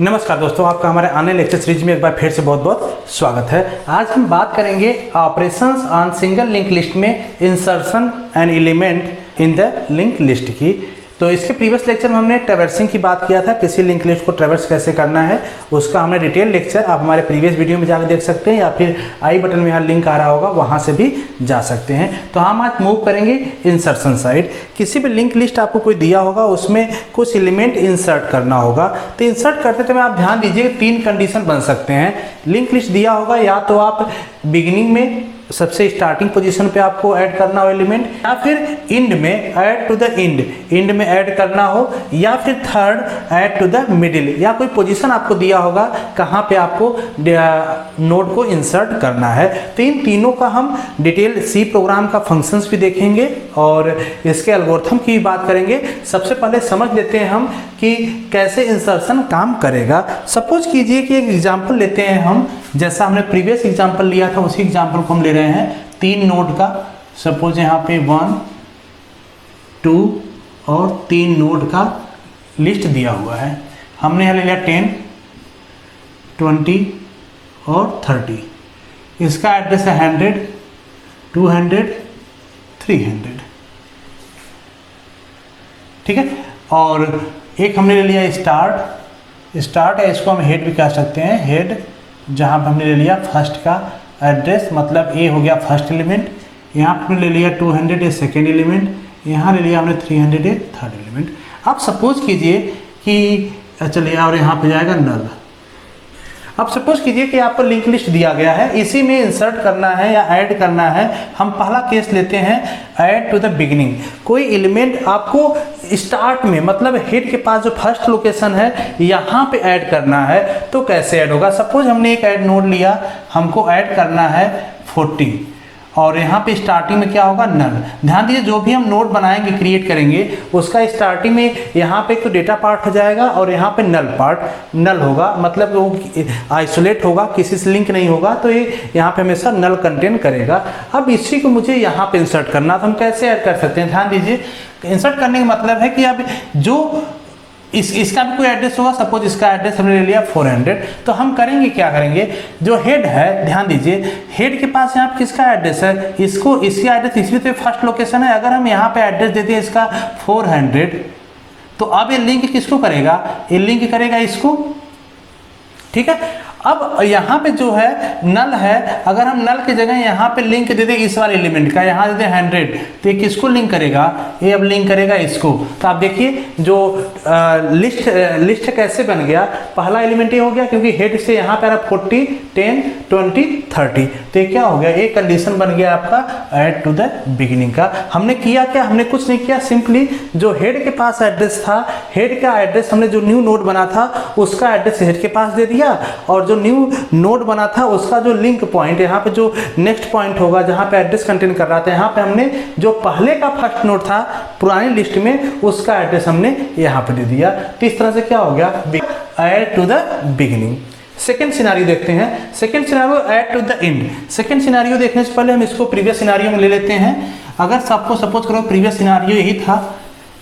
नमस्कार दोस्तों, आपका हमारे आने लेक्चर सीरीज में एक बार फिर से बहुत बहुत स्वागत है। आज हम बात करेंगे operations on single link list में insertion and element in the link list की। तो इसके प्रीवियस लेक्चर में हमने ट्रैवर्सिंग की बात किया था, किसी लिंक लिस्ट को ट्रैवर्स कैसे करना है, उसका हमने डिटेल लेक्चर आप हमारे प्रीवियस वीडियो में जाकर देख सकते हैं, या फिर आई बटन में यहाँ लिंक आ रहा होगा, वहाँ से भी जा सकते हैं। तो हम आज मूव करेंगे इंसर्शन साइड। किसी भी लिंक लिस्ट आपको कोई दिया होगा, उसमें कुछ एलिमेंट इंसर्ट करना होगा। तो इंसर्ट करते समय आप ध्यान दीजिए, 3 कंडीशन बन सकते हैं। लिंक लिस्ट दिया होगा, या तो आप बिगिनिंग में सबसे स्टार्टिंग पोजीशन पे आपको ऐड करना हो एलिमेंट, या फिर इंड में ऐड टू द इंड में ऐड करना हो, या फिर third add to the middle, या कोई पोजीशन आपको दिया होगा कहाँ पे आपको नोड को इंसर्ट करना है। तो इन तीनों का हम डिटेल सी प्रोग्राम का फंक्शंस भी देखेंगे और इसके एल्गोरिथम की भी बात करेंगे। सबसे पहले समझ लेते हैं हम कि कैसे इंसर्शन काम करेगा। सपोज कीजिए कि एक एग्जाम्पल लेते हैं हम, जैसा हमने प्रीवियस एग्जाम्पल लिया था उसी एग्जाम्पल को हम ले रहे हैं 3 नोड का। सपोज यहाँ पे 1, 2 और 3 नोड का लिस्ट दिया हुआ है। हमने यहाँ ले लिया 10, 20 और 30। इसका एड्रेस है 100, 200, 300। ठीक है। और एक हमने ले लिया स्टार्ट है, इसको हम हेड भी कह सकते हैं। हेड जहाँ पर हमने ले लिया फर्स्ट का एड्रेस, मतलब ए हो गया फर्स्ट एलिमेंट। यहाँ पर ले लिया 200 ए सेकेंड एलिमेंट, यहाँ ले लिया हमने 300 ए थर्ड एलिमेंट। अब सपोज कीजिए कि चलिए, और यहाँ पे जाएगा नल। अब सपोज कीजिए कि आपको लिंक लिस्ट दिया गया है, इसी में इंसर्ट करना है या ऐड करना है। हम पहला केस लेते हैं, ऐड टू द बिगिनिंग। कोई एलिमेंट आपको स्टार्ट में, मतलब हेड के पास जो फर्स्ट लोकेशन है, यहाँ पे ऐड करना है। तो कैसे ऐड होगा? सपोज हमने एक ऐड नोड लिया, हमको ऐड करना है 40, और यहाँ पे स्टार्टिंग में क्या होगा? नल। ध्यान दीजिए, जो भी हम नोड बनाएंगे, क्रिएट करेंगे, उसका स्टार्टिंग में यहाँ पे एक तो डेटा पार्ट हो जाएगा और यहाँ पे नल पार्ट। नल होगा मतलब वो आइसोलेट होगा, किसी से लिंक नहीं होगा, तो ये यहाँ पे हमेशा नल कंटेन करेगा। अब इसी को मुझे यहाँ पे इंसर्ट करना, तो हम कैसे ऐड कर सकते हैं? ध्यान दीजिए, इंसर्ट करने का मतलब है कि अब जो इसका भी कोई एड्रेस होगा। सपोज इसका एड्रेस हमने ले लिया 400, तो हम करेंगे क्या करेंगे? जो हेड है, ध्यान दीजिए, हेड के पास यहाँ किसका एड्रेस है? इसका एड्रेस इसमें तो फर्स्ट लोकेशन है। अगर हम यहाँ पे एड्रेस देते हैं इसका 400, तो अब ये लिंक किसको करेगा? ये लिंक करेगा इसको। ठीक है। अब यहाँ पे जो है नल है, अगर हम नल की जगह यहाँ पे लिंक दे दें इस वाले एलिमेंट का, यहाँ दे दें 100, तो ये किसको लिंक करेगा? ये अब लिंक करेगा इसको। तो आप देखिए जो लिस्ट कैसे बन गया। पहला एलिमेंट ये हो गया, क्योंकि हेड से यहाँ पे आ रहा 40, 10, 20, 30। तो ये क्या हो गया? एक कंडीशन बन गया आपका ऐड टू द बिगिनिंग का। हमने किया क्या? हमने कुछ नहीं किया, सिंपली जो हेड के पास एड्रेस था, हेड का एड्रेस हमने जो न्यू नोड बना था उसका एड्रेस हेड के पास दे दिया, और जो न्यू नोड बना था उसका जो लिंक पॉइंट, यहाँ पे जो नेक्स्ट पॉइंट होगा जहाँ पे एड्रेस कंटेन कर रहा था, यहाँ पे हमने जो पहले का फर्स्ट नोड था पुरानी लिस्ट में, उसका एड्रेस हमने यहाँ पे दे दिया। तो इस तरह से क्या हो गया? Add to the beginning. Second scenario देखते हैं। Second scenario add to the end. Second scenario देखने से पहले हम इसको प्रीवियस सिनारियो में ले लेते हैं। अगर सबको सपोज करो प्रीवियस सिनारियो यही था,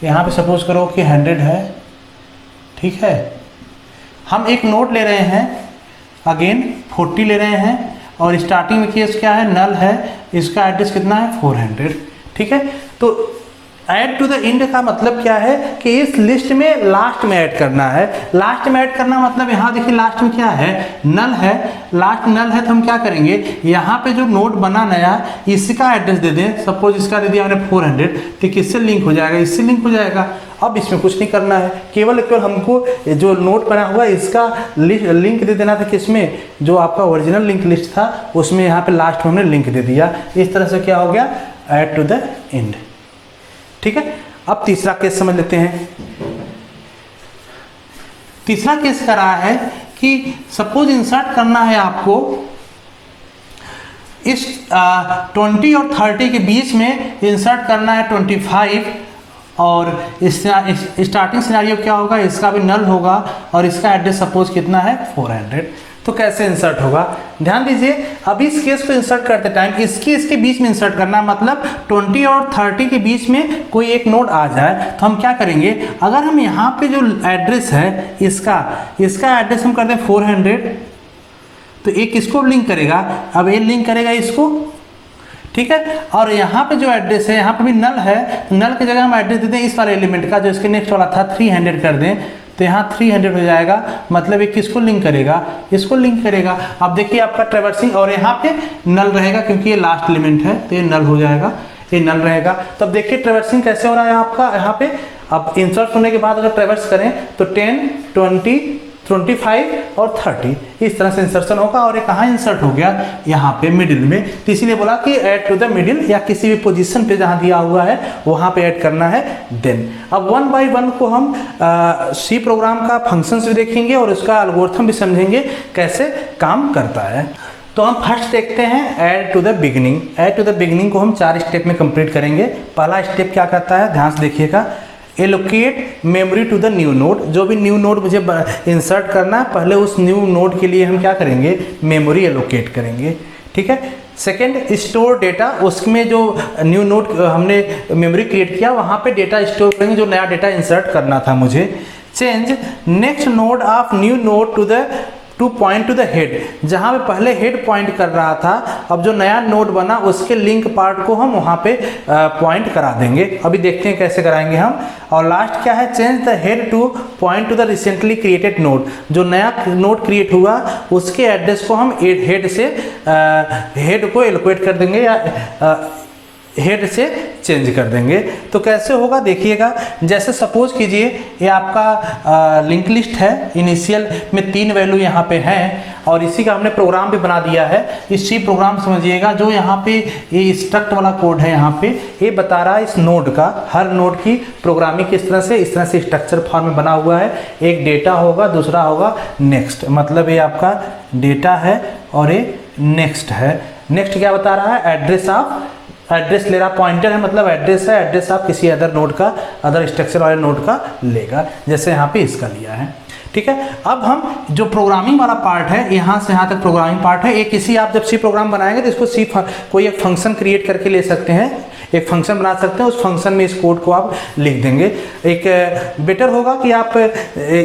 यहाँ पे सपोज करो कि 100 है। ठीक है। हम एक नोड ले रहे हैं, अगेन 40 ले रहे हैं, और स्टार्टिंग में केस क्या है? नल है। इसका एड्रेस कितना है? 400। ठीक है। तो ऐड टू द एंड का मतलब क्या है कि इस लिस्ट में लास्ट में ऐड करना है। लास्ट में ऐड करना मतलब यहाँ देखिए लास्ट में क्या है? नल है। लास्ट नल है, तो हम क्या करेंगे? यहाँ पे जो नोड बना नया, इसका एड्रेस दे दें। सपोज इसका दे दिया हमने 400, तो किससे लिंक हो जाएगा? इससे लिंक हो जाएगा। अब इसमें कुछ नहीं करना है, केवल हमको जो नोड बना हुआ है इसका लिंक दे देना था। किसमें? जो आपका ओरिजिनल लिंक लिस्ट था उसमें यहाँ पे लास्ट में हमने लिंक दे दिया। इस तरह से क्या हो गया? Add to the end. ठीक है। अब तीसरा केस समझ लेते हैं। तीसरा केस कर रहा है कि सपोज इंसर्ट करना है आपको इस 20 और 30 के बीच में इंसर्ट करना है 25, और इस स्टार्टिंग सिनेरियो क्या होगा? इसका भी नल होगा, और इसका एड्रेस सपोज कितना है? 400। तो कैसे इंसर्ट होगा, ध्यान दीजिए। अब इस केस को इंसर्ट करते टाइम इसके बीच में इंसर्ट करना, मतलब 20 और 30 के बीच में कोई एक नोड आ जाए तो हम क्या करेंगे, अगर हम यहाँ पे जो एड्रेस है इसका एड्रेस हम करते हैं 400, तो एक इसको लिंक करेगा, अब ये लिंक करेगा इसको, ठीक है। और यहाँ पे जो एड्रेस है, यहाँ पे भी नल है, नल की जगह हम एड्रेस देते हैं इस वाले एलिमेंट का जो इसके नेक्स्ट वाला था 300 कर दें, तो यहाँ 300 हो जाएगा, मतलब एक किसको लिंक करेगा, इसको लिंक करेगा। अब देखिए आपका ट्रैवर्सिंग, और यहाँ पे नल रहेगा क्योंकि ये लास्ट एलिमेंट है तो ये नल हो जाएगा, ये नल रहेगा। तो अब देखिए ट्रैवर्सिंग कैसे हो रहा है आपका यहाँ पे। अब इंसर्ट होने के बाद अगर ट्रैवर्स करें तो 10, 20, 25 और 30 इस तरह से इंसर्शन होगा। और ये कहाँ इंसर्ट हो गया, यहाँ पे मिडिल में, तो इसीलिए बोला कि ऐड टू द मिडिल, या किसी भी पोजीशन पे जहाँ दिया हुआ है वहाँ पे ऐड करना है। देन अब 1 बाय 1 को हम सी प्रोग्राम का फंक्शंस भी देखेंगे और उसका एल्गोरिथम भी समझेंगे कैसे काम करता है। तो हम फर्स्ट देखते हैं add to the beginning. Add to the beginning को हम 4 स्टेप में कंप्लीट करेंगे। पहला स्टेप क्या करता है, ध्यान से देखिएगा, allocate memory to the new node. जो भी न्यू नोड मुझे इंसर्ट करना है, पहले उस न्यू नोड के लिए हम क्या करेंगे, मेमोरी एलोकेट करेंगे, ठीक है। सेकेंड, स्टोर डेटा, उसमें जो न्यू नोड हमने मेमोरी क्रिएट किया वहाँ पे डेटा स्टोर करेंगे, जो नया डेटा इंसर्ट करना था मुझे। Change next node of new node two point two the head, जहाँ पे पहले हेड पॉइंट कर रहा था, अब जो नया नोड बना उसके लिंक पार्ट को हम वहाँ पे पॉइंट करा देंगे। अभी देखते हैं कैसे कराएंगे हम। और लास्ट क्या है, change the head two point two the recently created node, जो नया नोड क्रिएट हुआ उसके एड्रेस को हम हेड से हेड को एलोकेट कर देंगे या हेड से चेंज कर देंगे। तो कैसे होगा देखिएगा, जैसे सपोज कीजिए ये आपका लिंक लिस्ट है, इनिशियल में 3 वैल्यू यहाँ पे हैं और इसी का हमने प्रोग्राम भी बना दिया है। इस सी प्रोग्राम समझिएगा, जो यहाँ पे ये स्ट्रक्ट वाला कोड है, यहाँ पे ये बता रहा है इस नोड का, हर नोड की प्रोग्रामिंग किस तरह से, इस तरह से स्ट्रक्चर फॉर्म में बना हुआ है। एक डेटा होगा, दूसरा होगा नेक्स्ट, मतलब ये आपका डेटा है और ये नेक्स्ट है। नेक्स्ट क्या बता रहा है, एड्रेस ऑफ, एड्रेस ले रहा, पॉइंटर है मतलब एड्रेस है, एड्रेस आप किसी अदर नोड का, अदर स्ट्रक्चर वाले नोड का लेगा, जैसे यहाँ पे इसका लिया है, ठीक है। अब हम जो प्रोग्रामिंग वाला पार्ट है, यहाँ से यहाँ तक प्रोग्रामिंग पार्ट है, एक किसी आप जब सी प्रोग्राम बनाएंगे तो इसको सी कोई एक फंक्शन क्रिएट करके ले सकते हैं, एक फंक्शन बना सकते हैं, उस फंक्शन में इस कोड को आप लिख देंगे। एक बेटर होगा कि आप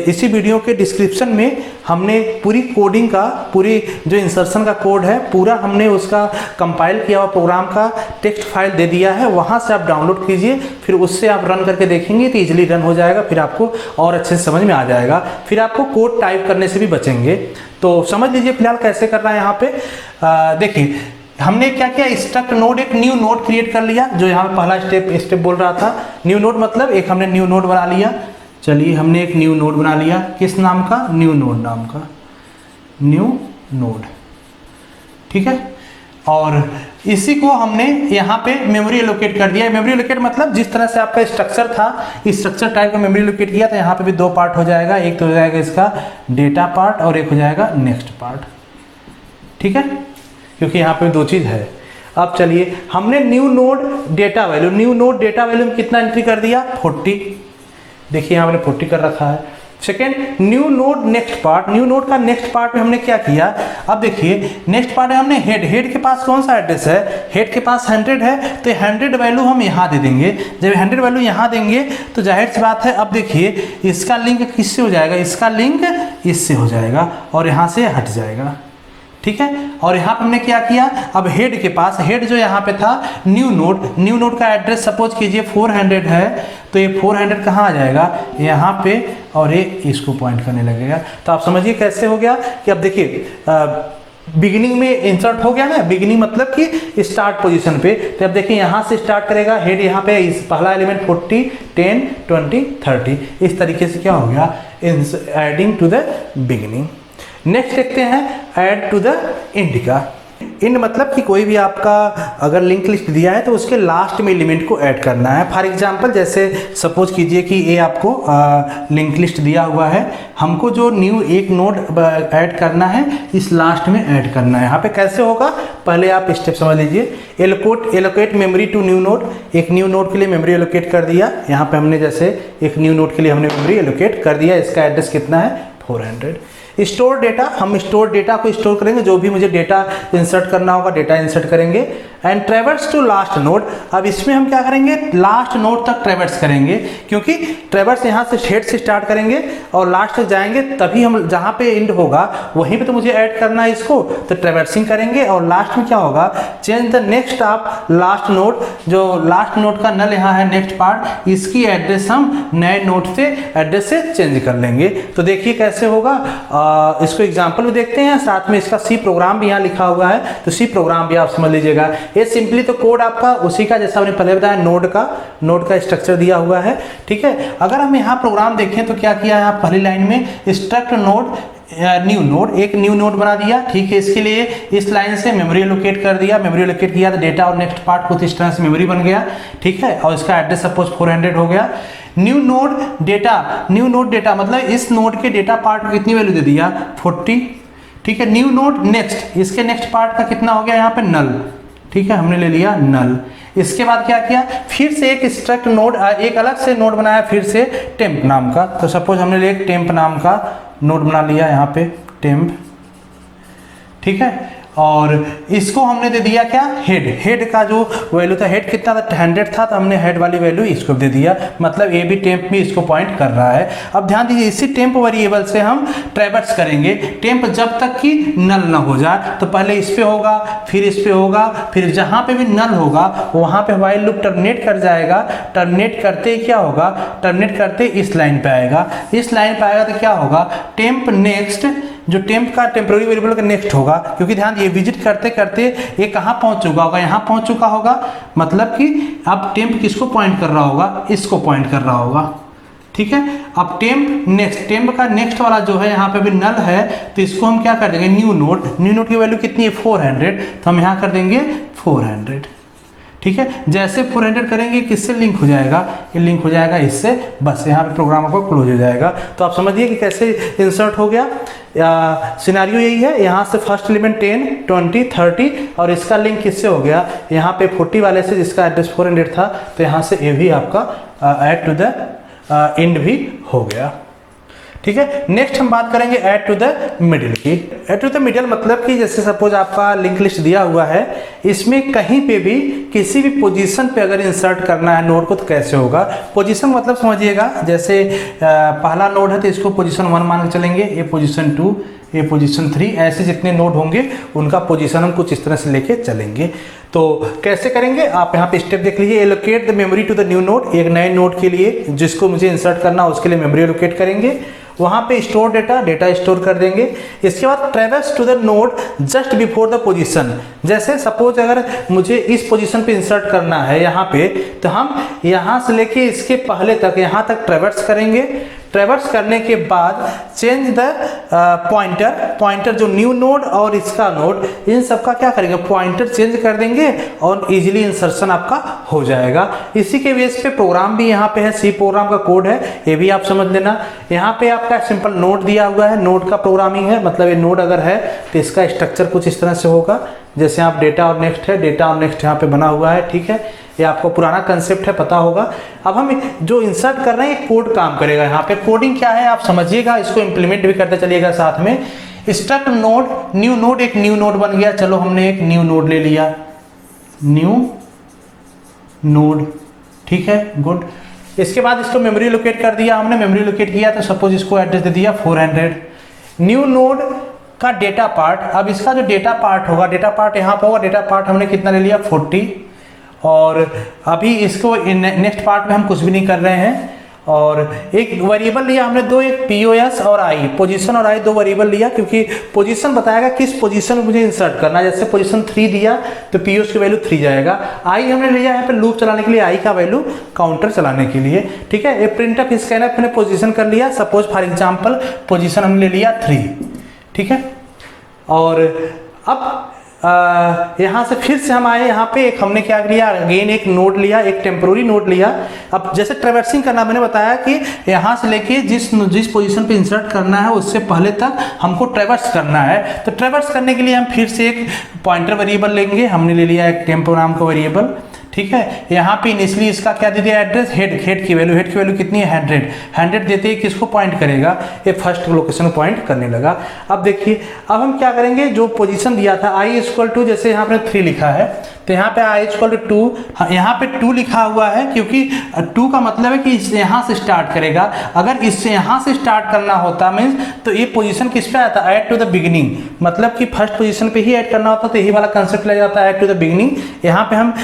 इसी वीडियो के डिस्क्रिप्शन में हमने पूरी कोडिंग का, पूरी जो इंसर्शन का कोड है पूरा हमने उसका कंपाइल किया हुआ प्रोग्राम का टेक्स्ट फाइल दे दिया है, वहाँ से आप डाउनलोड कीजिए, फिर उससे आप रन करके देखेंगे तो ईजिली रन हो जाएगा, फिर आपको और अच्छे से समझ में आ जाएगा, फिर आपको कोड टाइप करने से भी बचेंगे। तो समझ लीजिए फिलहाल कैसे करना है यहाँ पे। देखिए हमने क्या किया, स्ट्रक्ट नोड, एक न्यू नोड क्रिएट कर लिया, जो यहाँ पे पहला स्टेप बोल रहा था। न्यू नोड मतलब एक हमने न्यू नोड बना लिया। चलिए हमने एक न्यू नोड बना लिया, किस नाम का, न्यू नोड नाम का, न्यू नोड, ठीक है। और इसी को हमने यहाँ पे मेमोरी एलोकेट कर दिया। मेमोरी एलोकेट मतलब जिस तरह से आपका स्ट्रक्चर था, इस स्ट्रक्चर टाइप का मेमोरी एलोकेट किया, तो यहाँ पे भी 2 पार्ट हो जाएगा, एक तो हो जाएगा इसका डेटा पार्ट और एक हो जाएगा नेक्स्ट पार्ट, ठीक है, क्योंकि यहाँ पे 2 चीज़ है। अब चलिए हमने new node data value, new node data value में कितना एंट्री कर दिया, 40, देखिए यहाँ हमने 40 कर रखा है। Second, new node next part, new node का नेक्स्ट पार्ट में हमने क्या किया, अब देखिए नेक्स्ट पार्ट में हमने हेड के पास कौन सा एड्रेस है, हेड के पास 100 है, तो 100 वैल्यू हम यहाँ दे देंगे। जब 100 वैल्यू यहाँ देंगे तो जाहिर सी बात है, अब देखिए इसका लिंक किससे हो जाएगा, इसका लिंक इससे हो जाएगा और यहाँ से हट जाएगा, ठीक है। और यहाँ पे हमने क्या किया, अब हेड के पास, हेड जो यहाँ पे था न्यू नोड का एड्रेस सपोज कीजिए 400 है, तो ये 400 कहाँ आ जाएगा, यहाँ पे, और ये इसको पॉइंट करने लगेगा। तो आप समझिए कैसे हो गया कि अब देखिए बिगिनिंग में इंसर्ट हो गया ना, बिगिनिंग मतलब कि स्टार्ट पोजीशन पे। तो अब देखिए यहाँ से स्टार्ट करेगा, हेड यहाँ पे इस पहला एलिमेंट 40, 10, 20, 30, इस तरीके से क्या हो गया, adding to the beginning. Next देखते हैं ऐड टू द एंड का। एंड मतलब कि कोई भी आपका अगर लिंक लिस्ट दिया है तो उसके लास्ट में एलिमेंट को ऐड करना है। फॉर एग्जांपल जैसे सपोज कीजिए कि ये आपको लिंक लिस्ट दिया हुआ है, हमको जो न्यू एक नोड ऐड करना है इस लास्ट में ऐड करना है। यहाँ पे कैसे होगा, पहले आप स्टेप समझ लीजिए। Allocate memory to new node, एक न्यू नोड के लिए मेमोरी एलोकेट कर दिया। यहाँ पे हमने जैसे एक न्यू नोड के लिए हमने मेमोरी एलोकेट कर दिया, इसका एड्रेस कितना है 400। स्टोर डेटा, हम स्टोर डेटा को स्टोर करेंगे, जो भी मुझे डेटा इंसर्ट करना होगा डेटा इंसर्ट करेंगे। And traverse to last node, अब इसमें हम क्या करेंगे, लास्ट नोड तक ट्रेवर्स करेंगे, क्योंकि ट्रेवर्स यहाँ से हेड से स्टार्ट करेंगे और लास्ट तक जाएंगे, तभी हम जहाँ पे एंड होगा वहीं पे तो मुझे ऐड करना है इसको, तो ट्रेवर्सिंग करेंगे और लास्ट में क्या होगा, change the next of last node, जो लास्ट नोड का नल यहाँ है नेक्स्ट पार्ट, इसकी एड्रेस हम नए नोड से एड्रेस से चेंज कर लेंगे। तो देखिए कैसे होगा, इसको एग्जाम्पल भी देखते हैं, साथ में इसका सी प्रोग्राम भी यहाँ लिखा हुआ है, तो सी प्रोग्राम भी आप समझ लीजिएगा। ये सिंपली तो कोड आपका उसी का जैसा हमने पहले बताया, नोड का स्ट्रक्चर दिया हुआ है, ठीक है। अगर हम यहाँ प्रोग्राम देखें तो क्या किया है, पहली लाइन में स्ट्रक्ट नोड न्यू नोड, एक न्यू नोड बना दिया, ठीक है। इसके लिए इस लाइन से मेमोरी एलोकेट कर दिया, मेमोरी एलोकेट किया तो डेटा और नेक्स्ट पार्ट कुछ इस तरह से मेमोरी बन गया, ठीक है। और इसका एड्रेस सपोज 400 हो गया। न्यू नोड डेटा मतलब इस नोड के डेटा पार्ट को कितनी वैल्यू दे दिया, 40, ठीक है। न्यू नोड नेक्स्ट, इसके नेक्स्ट पार्ट का कितना हो गया यहाँ पे नल, ठीक है, हमने ले लिया नल। इसके बाद क्या किया, फिर से एक स्ट्रक्ट नोड, एक अलग से नोड बनाया फिर से टेम्प नाम का, तो सपोज हमने ले एक टेम्प नाम का नोड बना लिया यहाँ पे टेम्प, ठीक है। और इसको हमने दे दिया क्या, हेड का जो वैल्यू था, हेड कितना था 100 था, तो हमने हेड वाली वैल्यू इसको दे दिया, मतलब ये भी टेम्प भी इसको पॉइंट कर रहा है। अब ध्यान दीजिए, इसी टेम्प वेरिएबल से हम ट्रेवर्स करेंगे, टेम्प जब तक कि नल ना हो जाए, तो पहले इस पे होगा, फिर इस पे होगा, फिर जहाँ पे भी नल होगा वहाँ पे व्हाइल लूप टर्मिनेट कर जाएगा, टर्मिनेट करते ही क्या होगा, टर्मिनेट करते इस लाइन पे आएगा, इस लाइन पे आएगा तो क्या होगा, टेम्प नेक्स्ट, जो टेम्प का टेम्पररी वेरिएबल का नेक्स्ट होगा, क्योंकि ध्यान ये विजिट करते करते ये कहाँ पहुँच चुका होगा, यहाँ पहुँच चुका होगा, मतलब कि अब टेम्प किसको पॉइंट कर रहा होगा, इसको पॉइंट कर रहा होगा, ठीक है। अब टेम्प नेक्स्ट, टेम्प का नेक्स्ट वाला जो है यहाँ पे भी नल है, तो इसको हम क्या कर देंगे, न्यू नोड की वैल्यू कितनी है 400, तो हम यहाँ कर देंगे 400, ठीक है। जैसे 400 करेंगे किससे लिंक हो जाएगा, ये लिंक हो जाएगा इससे, बस यहाँ पे प्रोग्राम आपको क्लोज हो जाएगा। तो आप समझिए कि कैसे इंसर्ट हो गया, सिनेरियो यही है, यहाँ से फर्स्ट एलिमेंट 10, 20, 30 और इसका लिंक किससे हो गया, यहाँ पे 40 वाले से जिसका एड्रेस 400 था, तो यहाँ से ये भी आपका ऐड टू द एंड भी हो गया, ठीक है। नेक्स्ट हम बात करेंगे ऐड टू द मिडिल की। ऐड टू द मिडिल मतलब कि जैसे सपोज आपका लिंक लिस्ट दिया हुआ है, इसमें कहीं पे भी किसी भी पोजीशन पे अगर इंसर्ट करना है नोड को तो कैसे होगा। पोजीशन मतलब समझिएगा, जैसे पहला नोड है तो इसको पोजीशन 1 मान के चलेंगे, ये पोजीशन 2, ये पोजीशन 3, ऐसे जितने नोड होंगे उनका पोजीशन हम कुछ इस तरह से लेके चलेंगे। तो कैसे करेंगे, आप यहाँ पे स्टेप देख लीजिए, allocate the memory to the new node, एक नए नोड के लिए जिसको मुझे इंसर्ट करना उसके लिए मेमोरी एलोकेट करेंगे, वहाँ पे स्टोर डेटा स्टोर कर देंगे। इसके बाद traverse to the node just before the position, जैसे सपोज अगर मुझे इस पोजीशन पे इंसर्ट करना है यहाँ पे, तो हम यहाँ से लेके इसके पहले तक यहाँ तक ट्रेवर्स करेंगे। ट्रेवर्स करने के बाद चेंज द पॉइंटर जो न्यू नोड और इसका नोड, इन सबका क्या करेंगे, पॉइंटर चेंज कर देंगे और इजीली इंसर्शन आपका हो जाएगा। इसी के बेस पे प्रोग्राम भी यहाँ पे है, सी प्रोग्राम का कोड है, ये भी आप समझ लेना। यहाँ पे आपका सिंपल नोड दिया हुआ है, नोड का प्रोग्रामिंग है, मतलब ये नोड अगर है तो इसका स्ट्रक्चर कुछ इस तरह से होगा, जैसे आप डेटा और नेक्स्ट है, डेटा और नेक्स्ट यहाँ पे बना हुआ है, ठीक है। ये आपको पुराना कंसेप्ट है, पता होगा। अब हम जो इंसर्ट कर रहे हैं कोड काम करेगा, यहाँ पे कोडिंग क्या है आप समझिएगा, इसको इम्प्लीमेंट भी करते चलिएगा साथ में। स्ट्रक्ट नोड न्यू नोड, एक न्यू नोड बन गया, चलो हमने एक न्यू नोड ले लिया, न्यू नोड, ठीक है, गुड। इसके बाद इसको मेमोरी लोकेट कर दिया हमने, मेमोरी लोकेट किया तो सपोज इसको एड्रेस दे दिया 400। न्यू नोड का डेटा पार्ट, अब इसका जो डेटा पार्ट होगा, डेटा पार्ट यहाँ पर होगा, डेटा पार्ट हमने कितना ले लिया 40, और अभी इसको नेक्स्ट पार्ट में हम कुछ भी नहीं कर रहे हैं। और एक वेरिएबल लिया हमने दो, एक POS और I, पोजीशन और I दो वेरिएबल लिया, क्योंकि पोजीशन बताएगा किस पोजीशन में मुझे इंसर्ट करना है। जैसे पोजीशन 3 दिया तो POS की वैल्यू 3 जाएगा। I हमने लिया यहाँ पे लूप चलाने के लिए, I का वैल्यू काउंटर चलाने के लिए, ठीक है। ये प्रिंटअप स्कैनअप मैंने पोजीशन कर लिया, सपोज फॉर एग्जाम्पल पोजीशन हमने ले लिया 3, ठीक है। और अब यहाँ से फिर से हम आए, यहाँ पे एक हमने क्या किया, अगेन एक नोड लिया, एक टेम्पोररी नोड लिया। अब जैसे ट्रेवर्सिंग करना, मैंने बताया कि यहाँ से लेके जिस पोजीशन पे इंसर्ट करना है उससे पहले तक हमको ट्रेवर्स करना है। तो ट्रेवर्स करने के लिए हम फिर से एक पॉइंटर वेरिएबल लेंगे, हमने ले लिया एक टेम्पो नाम का वेरिएबल, ठीक है। यहाँ पे इनिशियली इसका क्या दे दिया एड्रेस, हेड की वैल्यू कितनी है 100 देते ही किसको पॉइंट करेगा, ये फर्स्ट लोकेशन को पॉइंट करने लगा। अब देखिए अब हम क्या करेंगे, जो पोजीशन दिया था i इक्वल टू, जैसे यहाँ पे 3 लिखा है तो यहाँ पे i इक्वल टू 2, यहाँ पे 2 लिखा हुआ है क्योंकि 2 का मतलब है कि इससे यहाँ से स्टार्ट करेगा। अगर इससे यहाँ से स्टार्ट करना होता मीन्स तो ये पोजीशन किस पे आता, ऐड टू द बिगिनिंग, मतलब कि फर्स्ट पोजीशन पे ही ऐड करना होता तो यही वाला कंसेप्ट लग जाता है ऐड टू द बिगिनिंग। यहाँ पे हम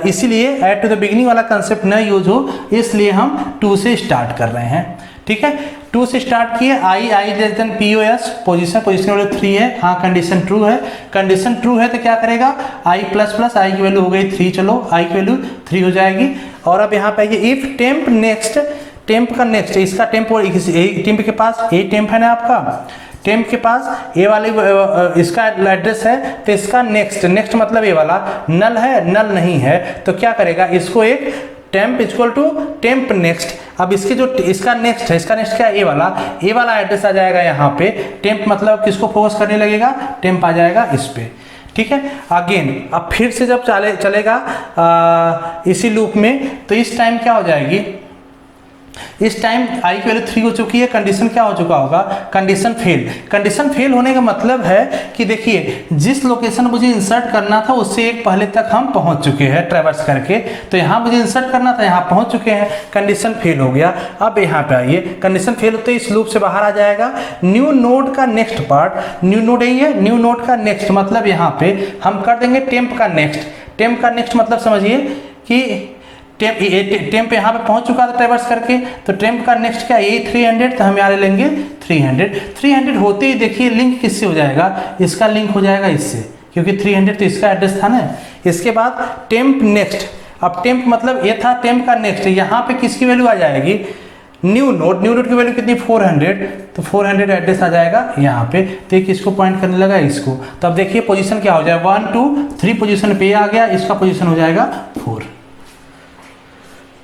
इसीलिए ऐड टू द बिगिनिंग वाला कंसेप्ट न यूज हो इसलिए हम 2 से स्टार्ट कर रहे हैं, ठीक है। 2 से स्टार्ट किए, i less than POS, position value 3 है, हाँ कंडीशन ट्रू है, कंडीशन ट्रू है तो क्या करेगा i प्लस प्लस i की वैल्यू हो गई 3, चलो i की वैल्यू 3 हो जाएगी। और अब यहाँ पे आइए, इफ टेम्प नेक्स्ट, टेम्प का नेक्स्ट, इसका टेम्प टेम्प के पास ए टेम्प है ना आपका, टेम्प के पास ए वाले इसका एड्रेस है तो इसका नेक्स्ट मतलब ए वाला नल है, नल नहीं है तो क्या करेगा, इसको एक temp equal to temp next. अब इसके जो इसका नेक्स्ट है, इसका नेक्स्ट क्या है, ए वाला एड्रेस आ जाएगा यहाँ पे, टेम्प मतलब किसको फोकस करने लगेगा, टेम्प आ जाएगा इस पे, ठीक है। अगेन अब फिर से जब चलेगा इसी लूप में तो इस टाइम क्या हो जाएगी, इस टाइम i की वैल्यू 3 हो चुकी है, कंडीशन क्या हो चुका होगा, कंडीशन फेल। कंडीशन फेल होने का मतलब है कि देखिए जिस लोकेशन मुझे इंसर्ट करना था उससे एक पहले तक हम पहुंच चुके हैं ट्रैवर्स करके, तो यहाँ मुझे इंसर्ट करना था, यहाँ पहुंच चुके हैं, कंडीशन फेल हो गया। अब यहाँ पे आइए, कंडीशन फेल होते ही इस लूप से बाहर आ जाएगा। न्यू नोड का नेक्स्ट पार्ट, न्यू नोड यही है, न्यू नोड का नेक्स्ट मतलब यहाँ पे हम कर देंगे टेम्प का नेक्स्ट। टेम्प का नेक्स्ट मतलब समझिए कि टेम्प यहाँ पे पहुंच चुका था ट्रैवर्स करके, तो टेम्प का नेक्स्ट क्या है 300, तो हम यहाँ लेंगे 300 होते ही देखिए लिंक किससे हो जाएगा, इसका लिंक हो जाएगा इससे, क्योंकि 300 तो इसका एड्रेस था ना। इसके बाद टेम्प नेक्स्ट, अब टेम्प मतलब ये था टेम्प का नेक्स्ट, यहाँ पे किसकी वैल्यू आ जाएगी, न्यू नोड की वैल्यू कितनी 400, तो 400 एड्रेस आ जाएगा यहाँ पे, तो एक इसको पॉइंट करने लगा इसको। तो अब देखिए पोजीशन क्या हो जाएगा 1 2 3 पोजीशन पे आ गया, इसका पोजीशन हो जाएगा 4।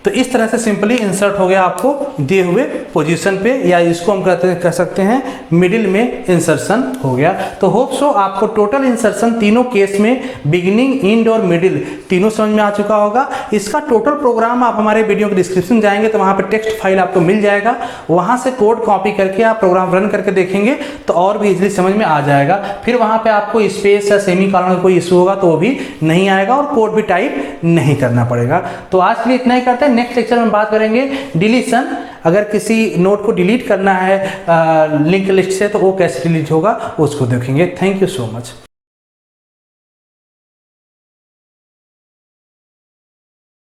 तो इस तरह से सिंपली इंसर्ट हो गया आपको दिए हुए पोजीशन पे, या इसको हम कह सकते हैं मिडिल में इंसर्शन हो गया। तो होप सो आपको टोटल इंसर्शन तीनों केस में बिगिनिंग, एंड और मिडिल तीनों समझ में आ चुका होगा। इसका टोटल प्रोग्राम आप हमारे वीडियो के डिस्क्रिप्शन जाएंगे तो वहाँ पर टेक्स्ट फाइल आपको मिल जाएगा, वहाँ से कोड कॉपी करके आप प्रोग्राम रन करके देखेंगे तो और भी इजीली समझ में आ जाएगा। फिर वहाँ पर आपको स्पेस या सेमी कॉलन का कोई इशू होगा तो वो भी नहीं आएगा और कोड भी टाइप नहीं करना पड़ेगा। तो आज के लिए इतना ही करते हैं, नेक्स्ट लेक्चर में बात करेंगे डिलीशन। अगर किसी नोट को डिलीट करना है लिंक लिस्ट से तो वो कैसे डिलीट होगा उसको देखेंगे। Thank you so much.